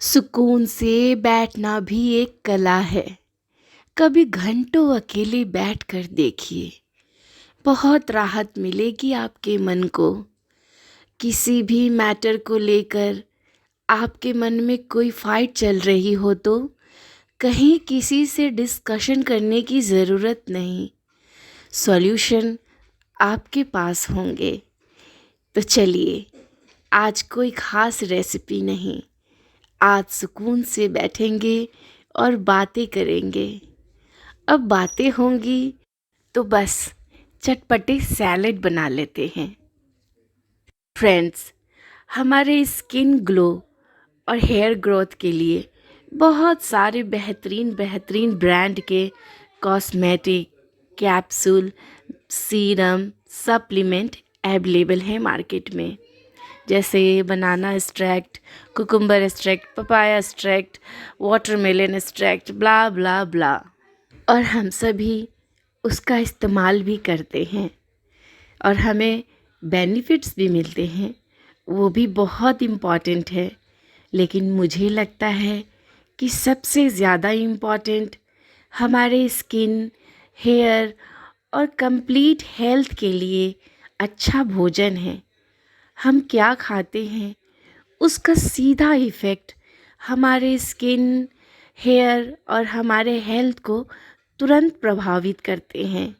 सुकून से बैठना भी एक कला है। कभी घंटों अकेले बैठकर देखिए, बहुत राहत मिलेगी आपके मन को। किसी भी मैटर को लेकर आपके मन में कोई फाइट चल रही हो तो कहीं किसी से डिस्कशन करने की ज़रूरत नहीं, सॉल्यूशन आपके पास होंगे। तो चलिए, आज कोई ख़ास रेसिपी नहीं, आज सुकून से बैठेंगे और बातें करेंगे। अब बातें होंगी तो बस चटपटे सैलेड बना लेते हैं। फ्रेंड्स, हमारे स्किन ग्लो और हेयर ग्रोथ के लिए बहुत सारे बेहतरीन बेहतरीन ब्रांड के cosmetic, capsule, serum, supplement available हैं मार्केट में। जैसे banana extract, cucumber extract, papaya extract, watermelon extract, blah blah blah. और हम सभी उसका इस्तेमाल भी करते हैं और हमें बेनिफिट्स भी मिलते हैं, वो भी बहुत इम्पॉर्टेंट है। लेकिन मुझे लगता है कि सबसे ज़्यादा इम्पॉर्टेंट हमारे स्किन, हेयर और कंप्लीट हेल्थ के लिए अच्छा भोजन है। हम क्या खाते हैं उसका सीधा इफ़ेक्ट हमारे स्किन, हेयर और हमारे हेल्थ को तुरंत प्रभावित करते हैं।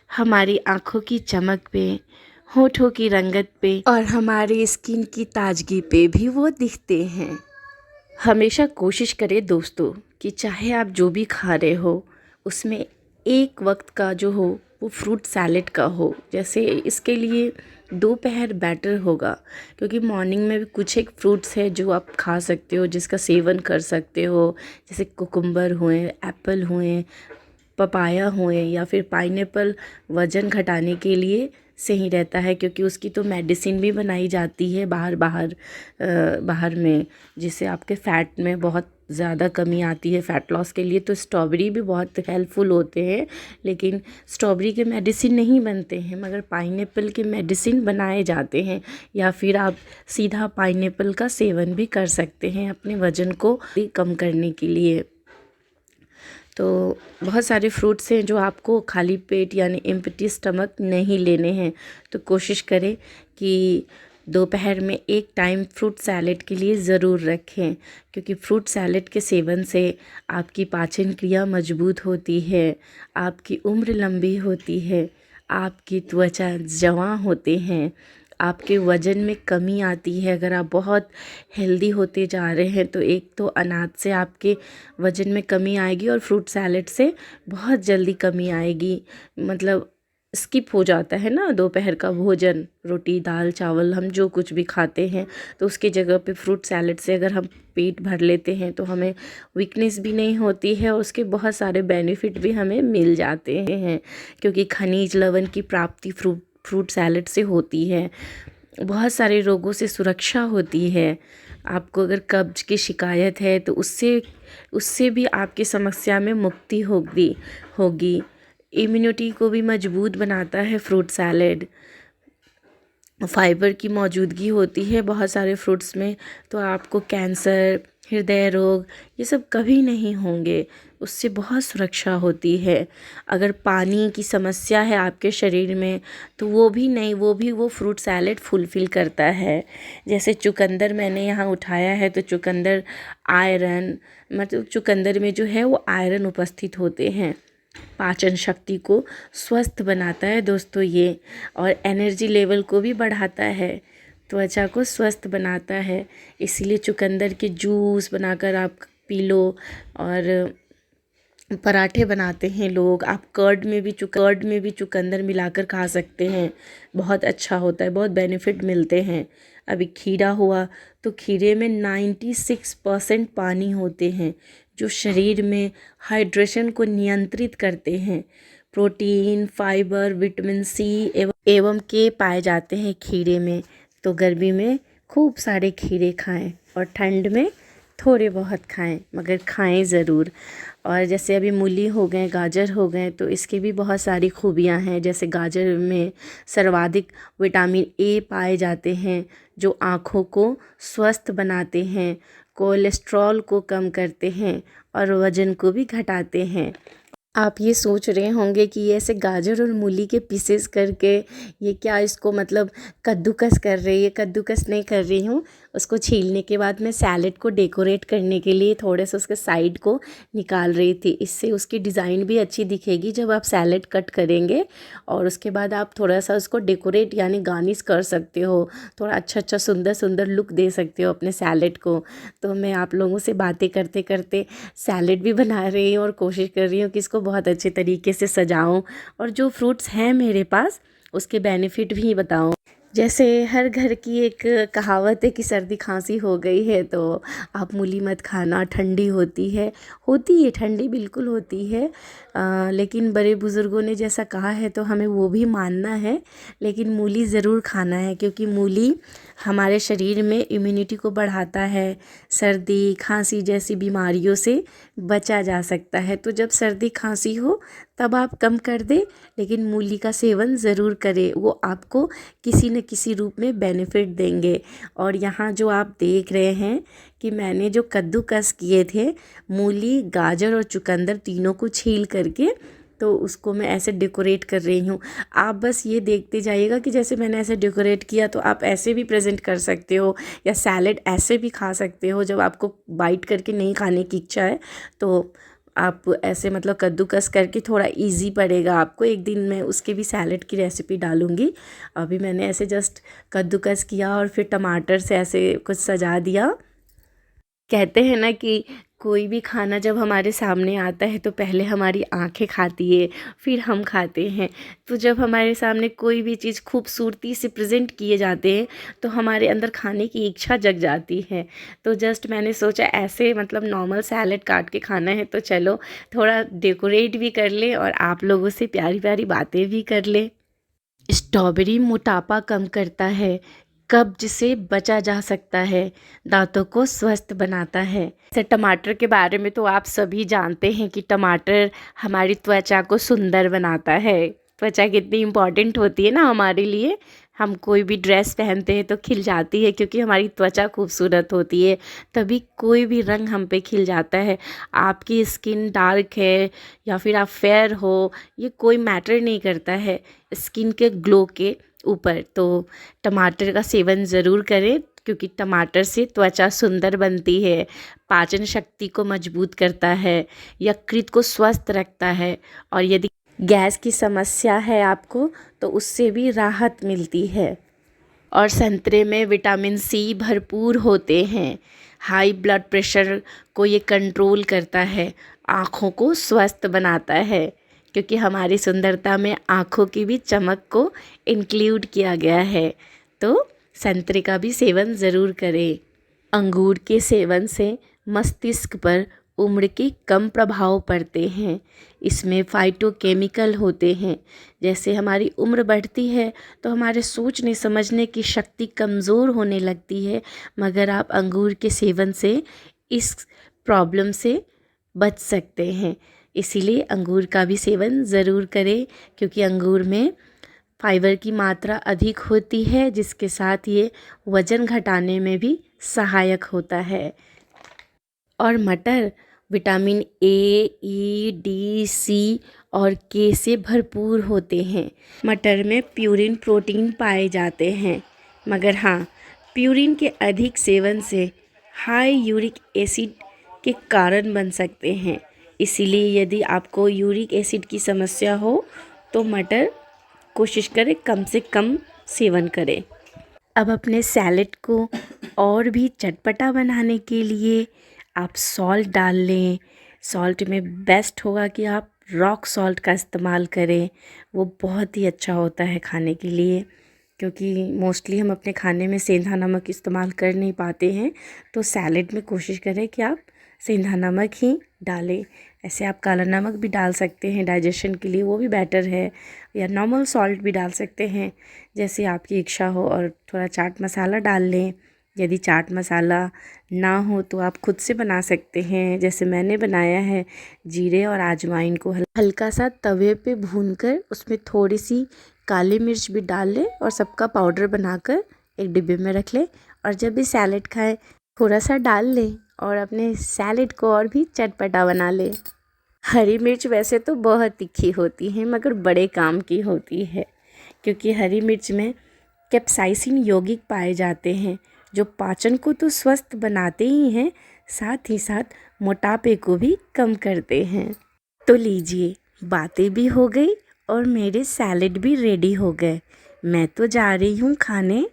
हमारी आँखों की चमक पे, होठों की रंगत पे और हमारी स्किन की ताजगी पे भी वो दिखते हैं। हमेशा कोशिश करें दोस्तों कि चाहे आप जो भी खा रहे हो उसमें एक वक्त का जो हो वो फ्रूट सैलेड का हो। जैसे इसके लिए दोपहर बेटर होगा, क्योंकि मॉर्निंग में भी कुछ एक फ्रूट्स है जो आप खा सकते हो, जिसका सेवन कर सकते हो। जैसे कुकुम्बर हुए, एप्पल हुए, पपाया हुए या फिर पाइनएप्पल वज़न घटाने के लिए सही रहता है, क्योंकि उसकी तो मेडिसिन भी बनाई जाती है बाहर में, जिससे आपके फ़ैट में बहुत ज़्यादा कमी आती है फ़ैट लॉस के लिए। तो स्ट्रॉबेरी भी बहुत हेल्पफुल होते हैं, लेकिन स्ट्रॉबेरी के मेडिसिन नहीं बनते हैं, मगर पाइनएप्पल के मेडिसिन बनाए जाते हैं। या फिर आप सीधा पाइनएप्पल का सेवन भी कर सकते हैं अपने वज़न को कम करने के लिए। तो बहुत सारे फ्रूट्स हैं जो आपको खाली पेट यानी एम्प्टी स्टमक नहीं लेने हैं। तो कोशिश करें कि दोपहर में एक टाइम फ्रूट सैलेड के लिए ज़रूर रखें, क्योंकि फ्रूट सैलेड के सेवन से आपकी पाचन क्रिया मजबूत होती है, आपकी उम्र लंबी होती है, आपकी त्वचा जवां होते हैं, आपके वज़न में कमी आती है। अगर आप बहुत हेल्दी होते जा रहे हैं तो एक तो अनाज से आपके वज़न में कमी आएगी और फ्रूट सैलेड से बहुत जल्दी कमी आएगी। मतलब स्किप हो जाता है ना दोपहर का भोजन, रोटी दाल चावल हम जो कुछ भी खाते हैं, तो उसकी जगह पे फ्रूट सैलेड से अगर हम पेट भर लेते हैं तो हमें वीकनेस भी नहीं होती है और उसके बहुत सारे बेनिफिट भी हमें मिल जाते हैं, क्योंकि खनिज लवण की प्राप्ति फ्रूट सैलेड से होती है। बहुत सारे रोगों से सुरक्षा होती है। आपको अगर कब्ज की शिकायत है तो उससे भी आपकी समस्या में मुक्ति होगी। इम्यूनिटी को भी मजबूत बनाता है फ्रूट सैलेड। फाइबर की मौजूदगी होती है बहुत सारे फ्रूट्स में, तो आपको कैंसर, हृदय रोग ये सब कभी नहीं होंगे, उससे बहुत सुरक्षा होती है। अगर पानी की समस्या है आपके शरीर में तो वो फ्रूट सैलेड फुलफ़िल करता है। जैसे चुकंदर मैंने यहाँ उठाया है, तो चुकंदर आयरन, मतलब चुकंदर में जो है वो आयरन उपस्थित होते हैं, पाचन शक्ति को स्वस्थ बनाता है दोस्तों ये, और एनर्जी लेवल को भी बढ़ाता है, त्वचा को स्वस्थ बनाता है। इसीलिए चुकंदर के जूस बनाकर आप पी लो। और पराठे बनाते हैं लोग, आप कर्ड में भी चुकंदर मिलाकर खा सकते हैं, बहुत अच्छा होता है, बहुत बेनिफिट मिलते हैं। अभी खीरा हुआ तो खीरे में 96% पानी होते हैं, जो शरीर में हाइड्रेशन को नियंत्रित करते हैं। प्रोटीन, फाइबर, विटामिन सी एवं के पाए जाते हैं खीरे में। तो गर्मी में खूब सारे खीरे खाएं और ठंड में थोड़े बहुत खाएं, मगर खाएं ज़रूर। और जैसे अभी मूली हो गए, गाजर हो गए, तो इसकी भी बहुत सारी खूबियां हैं। जैसे गाजर में सर्वाधिक विटामिन ए पाए जाते हैं, जो आँखों को स्वस्थ बनाते हैं, कोलेस्ट्रॉल को कम करते हैं और वज़न को भी घटाते हैं। आप ये सोच रहे होंगे कि ये ऐसे गाजर और मूली के पीसेस करके ये क्या इसको मतलब कद्दूकस कर रही है। कद्दूकस नहीं कर रही हूँ, उसको छीलने के बाद मैं सैलेड को डेकोरेट करने के लिए थोड़े से उसके साइड को निकाल रही थी। इससे उसकी डिज़ाइन भी अच्छी दिखेगी जब आप सैलेड कट करेंगे, और उसके बाद आप थोड़ा सा उसको डेकोरेट यानी गार्निश कर सकते हो। थोड़ा अच्छा अच्छा सुंदर सुंदर लुक दे सकते हो अपने सैलेड को। तो मैं आप लोगों से बातें करते करते सैलेड भी बना रही हूँ और कोशिश कर रही हूँ कि इसको बहुत अच्छे तरीके से सजाऊँ और जो फ्रूट्स हैं मेरे पास उसके बेनिफिट भी बताऊँ। जैसे हर घर की एक कहावत है कि सर्दी खांसी हो गई है तो आप मूली मत खाना, ठंडी होती है ठंडी बिल्कुल होती है। लेकिन बड़े बुज़ुर्गों ने जैसा कहा है तो हमें वो भी मानना है। लेकिन मूली ज़रूर खाना है, क्योंकि मूली हमारे शरीर में इम्यूनिटी को बढ़ाता है। सर्दी खांसी जैसी बीमारियों से बचा जा सकता है। तो जब सर्दी खांसी हो तब आप कम कर दें, लेकिन मूली का सेवन ज़रूर करें। वो आपको किसी न किसी रूप में बेनिफिट देंगे। और यहाँ जो आप देख रहे हैं कि मैंने जो कद्दूकस किए थे, मूली, गाजर और चुकंदर तीनों को छील करके, तो उसको मैं ऐसे डेकोरेट कर रही हूँ। आप बस ये देखते जाइएगा कि जैसे मैंने ऐसे डेकोरेट किया तो आप ऐसे भी प्रेजेंट कर सकते हो, या सैलेड ऐसे भी खा सकते हो। जब आपको बाइट करके नहीं खाने की इच्छा है तो आप ऐसे मतलब कद्दूकस करके, थोड़ा इजी पड़ेगा आपको। एक दिन मैं उसके भी सैलेड की रेसिपी डालूँगी। अभी मैंने ऐसे जस्ट कद्दूकस किया और फिर टमाटर से ऐसे कुछ सजा दिया। कहते हैं ना कि कोई भी खाना जब हमारे सामने आता है तो पहले हमारी आंखें खाती है, फिर हम खाते हैं। तो जब हमारे सामने कोई भी चीज़ खूबसूरती से प्रेजेंट किए जाते हैं तो हमारे अंदर खाने की इच्छा जग जाती है। तो जस्ट मैंने सोचा ऐसे मतलब नॉर्मल सैलेड काट के खाना है तो चलो थोड़ा डेकोरेट भी कर ले और आप लोगों से प्यारी प्यारी बातें भी कर ले। स्ट्रॉबेरी मोटापा कम करता है, कब्ज से बचा जा सकता है, दांतों को स्वस्थ बनाता है। जैसे टमाटर के बारे में तो आप सभी जानते हैं कि टमाटर हमारी त्वचा को सुंदर बनाता है। त्वचा कितनी इम्पॉर्टेंट होती है ना हमारे लिए। हम कोई भी ड्रेस पहनते हैं तो खिल जाती है, क्योंकि हमारी त्वचा खूबसूरत होती है, तभी कोई भी रंग हम पे खिल जाता है। आपकी स्किन डार्क है या फिर आप फेयर हो, ये कोई मैटर नहीं करता है स्किन के ग्लो के ऊपर। तो टमाटर का सेवन ज़रूर करें, क्योंकि टमाटर से त्वचा सुंदर बनती है, पाचन शक्ति को मजबूत करता है, यकृत को स्वस्थ रखता है, और यदि गैस की समस्या है आपको तो उससे भी राहत मिलती है। और संतरे में विटामिन सी भरपूर होते हैं, हाई ब्लड प्रेशर को ये कंट्रोल करता है, आँखों को स्वस्थ बनाता है, क्योंकि हमारी सुंदरता में आँखों की भी चमक को इंक्लूड किया गया है। तो संतरे का भी सेवन ज़रूर करें। अंगूर के सेवन से मस्तिष्क पर उम्र के कम प्रभाव पड़ते हैं। इसमें फाइटोकेमिकल होते हैं। जैसे हमारी उम्र बढ़ती है तो हमारे सोचने समझने की शक्ति कमज़ोर होने लगती है, मगर आप अंगूर के सेवन से इस प्रॉब्लम से बच सकते हैं। इसीलिए अंगूर का भी सेवन ज़रूर करें, क्योंकि अंगूर में फाइबर की मात्रा अधिक होती है, जिसके साथ ये वज़न घटाने में भी सहायक होता है। और मटर विटामिन ए, ई, डी, सी और के से भरपूर होते हैं। मटर में प्यूरिन प्रोटीन पाए जाते हैं, मगर हाँ, प्यूरिन के अधिक सेवन से हाई यूरिक एसिड के कारण बन सकते हैं। इसीलिए यदि आपको यूरिक एसिड की समस्या हो तो मटर कोशिश करें कम से कम सेवन करें। अब अपने सैलेड को और भी चटपटा बनाने के लिए आप सॉल्ट डाल लें। सॉल्ट में बेस्ट होगा कि आप रॉक सॉल्ट का इस्तेमाल करें, वो बहुत ही अच्छा होता है खाने के लिए। क्योंकि मोस्टली हम अपने खाने में सेंधा नमक इस्तेमाल कर नहीं पाते हैं, तो सैलेड में कोशिश करें कि आप सेंधा नमक ही डालें। ऐसे आप काला नमक भी डाल सकते हैं डाइजेशन के लिए, वो भी बेटर है, या नॉर्मल सॉल्ट भी डाल सकते हैं जैसे आपकी इच्छा हो। और थोड़ा चाट मसाला डाल लें, यदि चाट मसाला ना हो तो आप खुद से बना सकते हैं, जैसे मैंने बनाया है। जीरे और अजवाइन को हल्का सा तवे पे भूनकर उसमें थोड़ी सी काली मिर्च भी डाल लें और सबका पाउडर बनाकर एक डिब्बे में रख लें। और जब भी सैलेड खाएं थोड़ा सा डाल लें और अपने सैलेड को और भी चटपटा बना लें। हरी मिर्च वैसे तो बहुत तीखी होती है मगर बड़े काम की होती है, क्योंकि हरी मिर्च में कैप्साइसिन यौगिक पाए जाते हैं जो पाचन को तो स्वस्थ बनाते ही हैं, साथ ही साथ मोटापे को भी कम करते हैं। तो लीजिए, बातें भी हो गई और मेरे सैलेड भी रेडी हो गए। मैं तो जा रही हूँ खाने,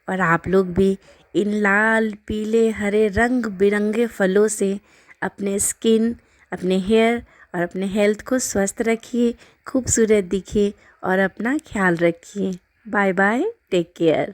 और आप लोग भी इन लाल पीले हरे रंग बिरंगे फलों से अपने स्किन, अपने हेयर और अपने हेल्थ को स्वस्थ रखिए, खूबसूरत दिखिए और अपना ख्याल रखिए। Bye bye, take care.